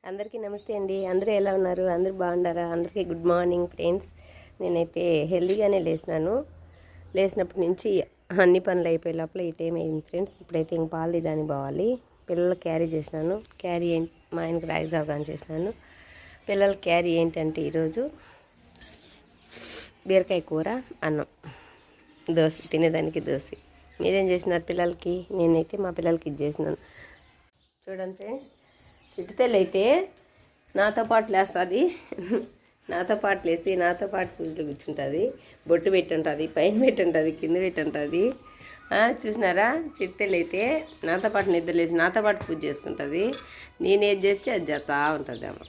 అందరికీ నమస్తే అండి. అందరూ ఎలా ఉన్నారు? అందరూ బాగున్నారా? అందరికీ గుడ్ మార్నింగ్ ఫ్రెండ్స్. నేనైతే హెల్దీగానే లేచినప్పటి నుంచి అన్ని పనులు అయిపోయే లోపల ఈ టైం అయింది ఫ్రెండ్స్. ఇప్పుడైతే ఇంక పాలు తీయడానికి పోవాలి. పిల్లలు క్యారీ చేసినాను. క్యారీ ఏంటి, మా ఆయనకు రాగి జావగాని చేసినాను. పిల్లల క్యారీ ఏంటంటే ఈరోజు బీరకాయ కూర, అన్నం, దోశ, తినేదానికి దోశ. మీరేం చేసినారు పిల్లలకి? నేనైతే మా పిల్లలకి ఇది చేసినాను. చూడండి ఫ్రెండ్స్, చిట్టుతల్లి అయితే నాతో పాటు లేస్తుంది. నాతో పాటు లేచి నాతో పాటు పూజలు కూర్చుంటుంది. బొట్టు పెట్టుంటుంది, పైన పెట్టుంటుంది, కింద పెట్టుంటుంది. చూసినారా? చిట్టుతల్లి అయితే నాతో పాటు నిద్ర లేచి నాతో పాటు పూజ చేసుకుంటుంది. నేనేది చేస్తే అది చేస్తూ ఉంటుంది అమ్మ.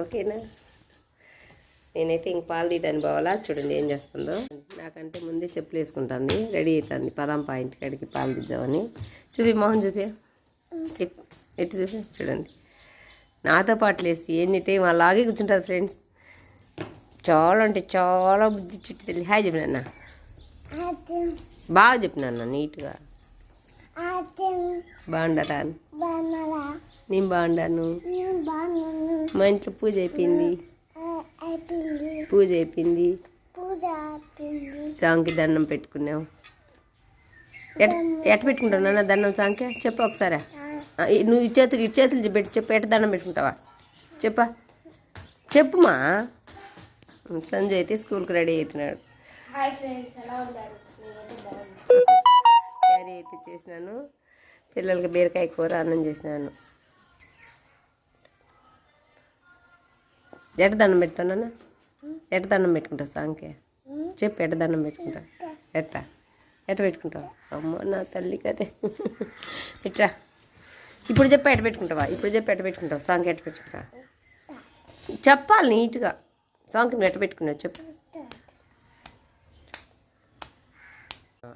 ఓకేనా? నేనైతే ఇంక పాలు తీయడానికి పోవాలా. చూడండి ఏం చేస్తుందో. నాకంటే ముందే చెప్పులు వేసుకుంటుంది, రెడీ అవుతుంది. పదాం పాయింట్ కాడికి పాలు తీద్దామని. చూపి మోహన్ చూపి, ఎటు చూపి. చూడండి నాతో పాటు లేసి ఎన్ని టైం అలాగే కూర్చుంటుంది ఫ్రెండ్స్. చాలా అంటే చాలా బుద్ధి చుట్టూ తెలియదు. హాయ్ చెప్పినా, బాగా చెప్పినా, నీట్గా. బాగుండరా? నేను బాగుండాను. మా ఇంట్లో పూజ అయిపోయింది. పూజ అయిపోయింది. సాంగ్కి దండం పెట్టుకున్నాం. ఎట్ట పెట్టుకుంటావు నాన్న దండం సాంగ్కి? చెప్పు ఒకసారి. నువ్వు ఇటు చేతులు పెట్టి చెప్పు. ఎట్ట దండం పెట్టుకుంటావా? చెప్పుమా. సంజయ్ అయితే స్కూల్కి రెడీ అవుతున్నాడు. క్యారీ అయితే చేసినాను. పిల్లలకి బీరకాయ కూర, అన్నం చేసినాను. ఎట్ట దండం పెడతావు నాన్న? ఎట్ట దండం పెట్టుకుంటావు సాంగ్కి? చెప్పు. ఎట్ట దండం పెట్టుకుంటావు? ఎట్ట పెట్టుకుంటావు? అమ్మ నా తల్లి కదే. ఇట్రా. ఇప్పుడు చెప్పి ఎట్ట పెట్టుకుంటావా? ఎట్ట పెట్టుకుంటావు సాంగ్? ఎట్ట పెట్టుకుంటావా చెప్పాలి నీట్గా. సాంగ్కి నువ్వు ఎట్ట పెట్టుకున్నావు చెప్పు.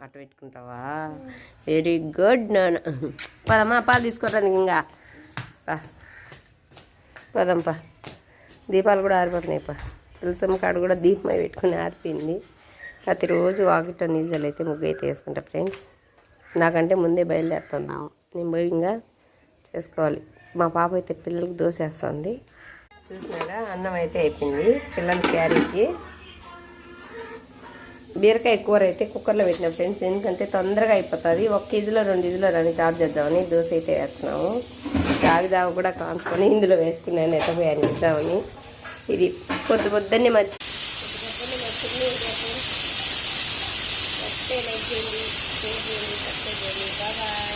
అట్ట పెట్టుకుంటావా? వెరీ గుడ్ నాన్న. పదమ్మా పాలు తీసుకోవడానికి. ఇంకా పదంపా. దీపాలు కూడా ఆరిపోతున్నాయి. తులసమ్మ కాడ కూడా దీపమై పెట్టుకుని ఆరిపోయింది. ప్రతిరోజు వాకిట్లో నీళ్ళు అయితే ముగ్గు అయితే వేసుకుంటా ఫ్రెండ్స్. నాకంటే ముందే బయలుదేరుతున్నాము. నేను పోయి ఇంకా చేసుకోవాలి. మా పాప అయితే పిల్లలకి దోశ వేస్తుంది. చూసినారా? అన్నం అయితే అయిపోయింది. పిల్లల క్యారీకి బీరకాయ కూర అయితే కుక్కర్లో పెట్టిన ఫ్రెండ్స్. ఎందుకంటే తొందరగా అయిపోతుంది. 1 కేజీలో 2 కేజీలో అని చార్జ్ చేద్దామని దోశ అయితే వేస్తున్నాము. జావ కూడా కాంచుకొని ఇందులో వేసుకున్నాను. ఎత్తపోయాను ఇద్దామని. ఇది పొద్దున్నే మర్చిపోయింది. బాయ్.